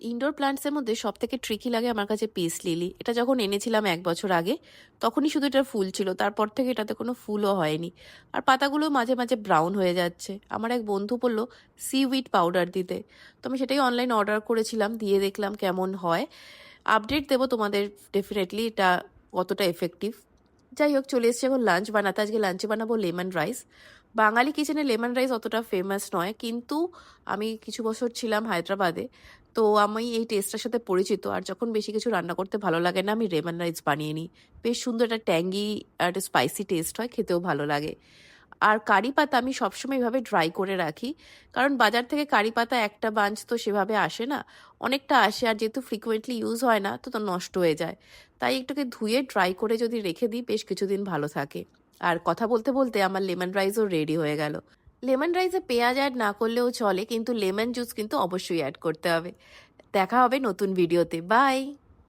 Indoor প্ল্যান্টসের মধ্যে সবথেকে tricky লাগে আমার কাছে পিস লিলি। এটা যখন এনেছিলাম ১ বছর আগে, তখনই শুধু এটার ফুল ছিল। তারপর থেকে এটাতে কোনো ফুলও হয়নি। আর পাতাগুলো মাঝে, মাঝে ব্রাউন হয়ে যাচ্ছে। আমার এক বন্ধু বলল সিউইড পাউডার দিতে। তো আমি সেটাই অনলাইন অর্ডার করেছিলাম, দিয়ে দেখলাম কেমন হয়। আপডেট দেবো তোমাদের ডেফিনেটলি এটা কতটা এফেক্টিভ। যাই হোক, চলে এসেছি এখন লাঞ্চ বানাতে। আজকে লাঞ্চে বানাবো লেমন রাইস। বাঙালি কিচেনে লেমন রাইস অতটা ফেমাস নয়, কিন্তু আমি কিছু বছর ছিলাম হায়দ্রাবাদে, তো আমি এই টেস্টটার সাথে পরিচিত। আর যখন বেশি কিছু রান্না করতে ভালো লাগে না, আমি লেমন রাইস বানিয়ে নিই। বেশ সুন্দর একটা ট্যাঙ্গি আর একটা স্পাইসি টেস্ট হয়, খেতেও ভালো লাগে। আর কারি পাতা আমি সবসময় এভাবে ড্রাই করে রাখি, কারণ বাজার থেকে কারি পাতা একটা বাঞ্চ তো সেভাবে আসে না, অনেকটা আসে। আর যেহেতু ফ্রিকুয়েন্টলি ইউজ হয় না, তো নষ্ট হয়ে যায়। তাই একটুকে ধুয়ে ড্রাই করে যদি রেখে দিই, বেশ কিছুদিন ভালো থাকে। আর কথা বলতে বলতে আমার লেমন রাইসও রেডি হয়ে গেল। লেমন রাইসে পেঁয়াজ অ্যাড না করলেও চলে, কিন্তু লেমন জুস কিন্তু অবশ্যই অ্যাড করতে হবে। দেখা হবে নতুন ভিডিওতে। বাই।